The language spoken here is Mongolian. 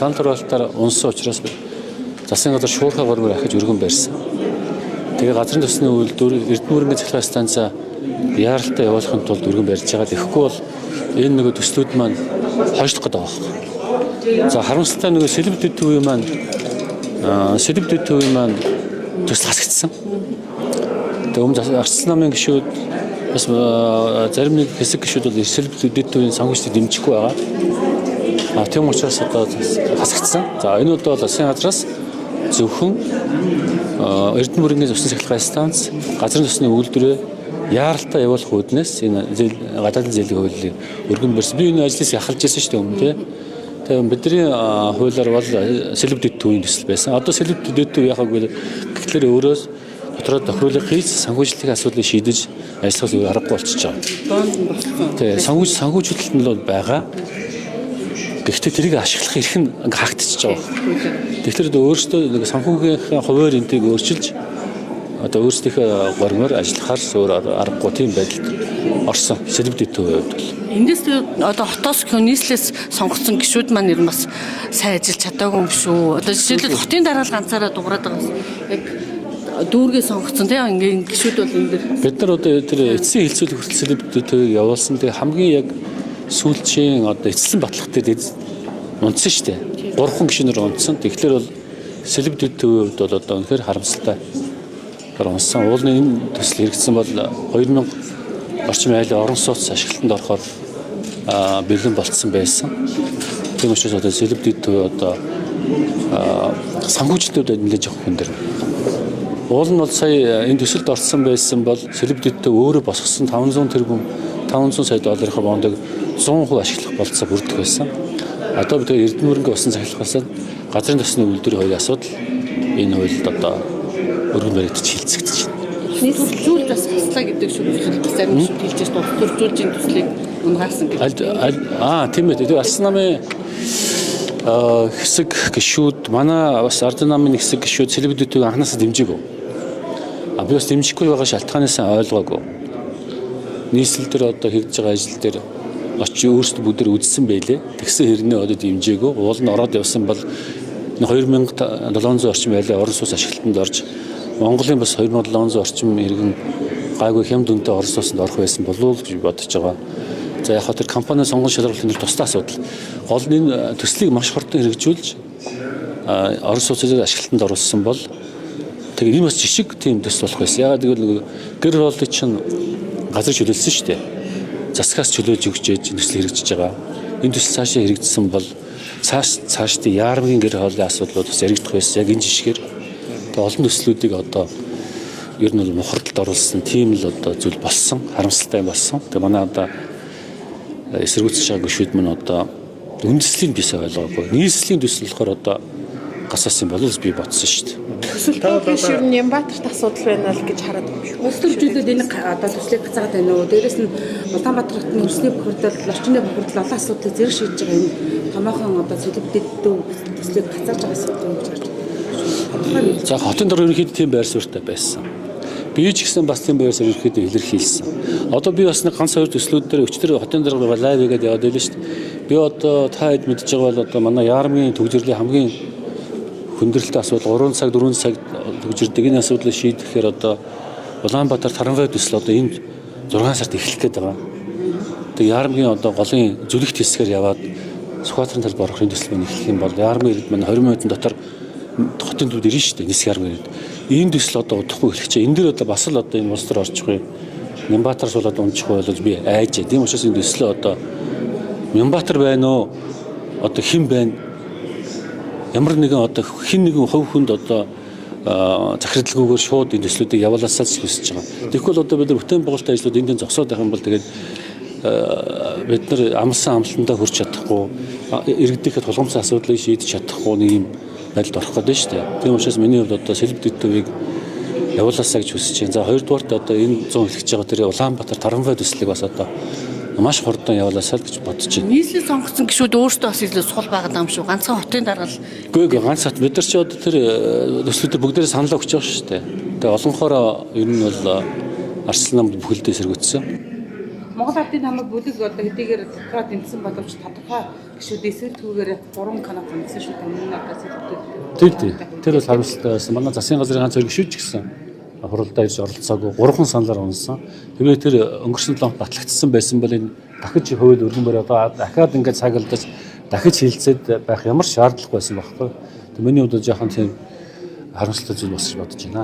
санал хураалтаар унсан учраас засгийн газар шуурхай гормоор ахиж өргөн барьсан. Тэгээ газрын төсний үйлдвэр Эрдэнэ цахилгаан станцаа яаралтай явуулахын тулд өргөн барьж байгаа. Тэгэхгүй бол энэ нөгөө төслүүд маань хойшлох гэдэг байгаа. За харамсалтай нөгөө Сэлб дэвтөвийн маань төсөл хасагдсан. Тэгээ өмнө Арцсан намын гишүүд бас зарим нэг хэсэг гишүүд бол Сэлб дэвтөвийн санхүүжилтийг дэмжихгүй байгаа. Тийм учраас одоо хасагдсан. За энэ бол засгийн газраас зөвхөн Эрдэнэ бүрийн усан цахилгаан станц газрын төсний үйлдвэрээ яаралтай явуулах үүднээс энэ гадаадын зээлийн хуулийг өргөн барьсан. Би энэ ажлаас яхалж ирсэн шүү дээ өмнө тийм. Тэгээ бидний хуулиар бол Сэлб дэвтөвийн төсөл байсан. Одоо Сэлб дэвтөв яхаг гэхлээр өөрөөс дотроо тохируулах хийж санхүүжилтийн асуудлыг шийдэж ажиллахаас өөр аргагүй болчихж байгаа. Тэгээ санхүүжилт нь бол байгаа. Гэхдээ тэрийг ашиглах эрх нь хаагтчихж байгаа. Тэгэхээр өөрөөсөө санхүүгийн хуваар энтийг өөрчилж одоо өөрсдийнхөө гормоор ажиллахаар өөр аргагүй тийм байдалд орсон. Сэлб дэвтөвийн хувьд бол эндээс одоо хотоос нийслэлээс сонгогдсон гишүүд маань ер нь бас сайн ажиллаж чадаагүй юм шүү. Одоо жишээлбэл хотын дараалал ганцаараа дуурайд байгаас яг дүүргээ сонгогдсон тийм ингээ гишүүд бол энэ дэр бид нар одоо тэр эцсийн хилцүүлэг хүртэл Сэлб дэвтөвийг явуулсан. Тэгээ хамгийн яг сүүлчийн одоо эцэслэн батлах дээр унтсан шүү дээ. 3 гишүүнээр унтсан. Тэгэхээр бол Сэлб дэвтөвийн хувьд бол одоо үнэхээр харамсалтай унсан. Уулын энэ төсөл хэрэгжсэн бол 2000 орчим айлын орон сууц ашиглалтанд орохоор бэлэн болцсон байсан. Тийм учраас одоо Сэлб дэвтөв одоо санхүүжилтүүд нэлээд жоох хүн дэр. Уул нь бол сая энэ төсөлд орсон байсан бол Сэлб дэвтөв өөрөө босгосон 500 тэрбум 500 сая долларын бондыг 100% ашиглах болцоо бүрдэх байсан. Одоо бид Эрдэнэ бүрийн усан цахилгаанаас газрын төсний үйлдвэрийн хоёрын асуудал энэ хуульд одоо өргөн баригдаж хилцэгдэж байна. Нийслэлжүүл бас хаслаа гэдэг шүү дээ. Зарим нь хэлж байна. Төвлөржүүлжийн төслийг унгаасан гэдэг. Тийм ээ. Тэгээ Арцсан намын хэсэг гишүүд манай бас Ардын намын хэсэг гишүүд Сэлб дэвтөвийг анханасаа дэмжээгүй. Би бас дэмжихгүй байгаа шалтгаанаас ойлгоогүй. Нийслэл дээр одоо хийж байгаа ажил дээр очиж өөрсдөө бүгд үзсэн байлээ. Тэгсэн хэрнээ одоо дэмжээгүй. Уул нь ороод явсан бол 2700 орчим айлын орон сууц ашиглалтанд орж Монголын бас 2700 орчим иргэн гайгүй хямд үнэтэй орон сууцнд орох байсан болов уу гэж бодож байгаа. За яг хөө тэр компани сонгон шалгуулалтын тусдаа асуудал. Гол нь энэ төслийг маш хурдан хэрэгжүүлж орон сууцыг ашиглалтанд оруулсан бол тэгээ энэ бас жишг тийм төсөл болох байсан. Ягаад гэвэл гэр хоолой чинь газар чөлөөлсөн шүү дээ. Засгаас чөлөөлж өгч төсөл хэрэгжиж байгаа. Энэ төсөл цаашаа хэрэгжсэн бол цаашдын яармгийн гэр хоолойн асуудлууд бас яригдах байсан. Яг энэ жишгээр олон төслүүдийг одоо ер нь бол мухардалд оруулсан тийм л одоо зүйл болсон. Харамсалтай болсон. Тэгээ манай одоо эсэргүүцэж байгаа гишүүд мань одоо үндэслэлийн бисаа ойлгоогүй. Нийслэлийн төсөл болохоор одоо гасаас юм болов би бодсон шүү дээ. Төсөлтөө биш ер нь Нямбатарт асуудал байна л гэж хараад байна шүү. Улс төрчүүдэд энэ одоо төслийг гацаагаад байна уу? Дээрээс нь Улаанбаатар хотын өрсний бохирдол, орчны бохирдол олон асуудлыг зэрэг шийдэж байгаа энэ томоохон одоо Сэлб дэвтөв төслийг гацааж байгаа асуудал гэж харж байна. За хотын дор ерөнхийдөө тийм байр суурьтай байсан. Би ч гэсэн бас тийм байр суурь ерөнхийдөө илэрхийлсэн. Одоо би бас нэг ганц хоёр төслүүд дээр өчтөр хотын дор лайв хийгээд яваад байлаа шүү дээ. Би одоо та хэд мэдж байгаа бол одоо манай яармгийн төгжрлийн хамгийн хүндрэлтэй асуудал 3 цаг 4 цаг төгжирдэг энэ асуудлыг шийдэхээр одоо Улаанбаатар таранвай төсөл одоо энд 6 сард эхлэх гээд байгаа. Тэг яармгийн одоо голын зүлэгт хэсгээр яваад Сүхбаатарын талд орох төсөл мань эхлэх юм бол яармгийн иргэд маань 20 минутын дотор хотын төвд ирнэ шүү дээ. Нисэх яармгийн иргэд. Энэ төсөл одоо удахгүй эхлэх чинь. Энэ дээр одоо бас л одоо энэ улс төр орчихгүй. Нямбатар суулаад унчихгүй бол би айж. Тийм учраас энэ төслөө одоо Нямбатар байна уу? Одоо хэн байна? Ямар нэгэн одоо хэн нэгэн хувь хүнд одоо захиралгүйгээр шууд энэ төслүүдийг явуулаасаа л хүсэж байгаа. Тэгэхгүй бол одоо бид нар бүтээн байгуулалтын ажлууд энд зогсоод байх юм бол тэгээд бид нар амлсан амлалтандаа хүрч чадахгүй, иргэдийнхээ тулгамдсан асуудлыг шийдэж чадахгүй нэг юм байдалд орох гэдэг шүү дээ. Тийм учраас миний хувьд одоо Сэлб дэвтөвийг явуулаасаа гэж хүсэж байна. За хоёрдугаарт одоо энэ 100 эхлэж байгаа тэр Улаанбаатар таранвай төслийг бас одоо маш хурдан явуулаасаа л гэж бодож байна. Нийслэл сонгогдсон гишүүд өөрсдөө бас илүү сул байгаад байгаа юм шүү. Ганцхан хотын дараал. Үгүй ганц хот бид нар ч одоо тэр төслүүд бүгдээрээ санал өгч байгаа шүү дээ. Тэгээ олонхороо ер нь бол Арцсан намд бүхэлдээ эсэргүүцсэн. Монгол Ардын намын бүлэг одоо хэдийгээр дотроо тэмцсэн боловч тодорхой гişүүд эсрэг түүгээр 3 канал тэмцсэн шүү дээ. Өмнө нь одоо Тий. Тэр бол харамсалтай байсан. Манай засгийн газрын ганц гişүүд ч гэсэн хуралдаа ирж оролцоогүй 3 саналаар унсан. Хэвээ тэр өнгөрсөн 7 хоног батлагдсан байсан бол энэ дахиж хууль өргөнбөр одоо дахиад ингээд цагалдаж дахиж хилцээд байх ямар шаардлага байсан байхгүй. Миний хувьд жоохон тийм харамсалтай зүйл босч бодож байна.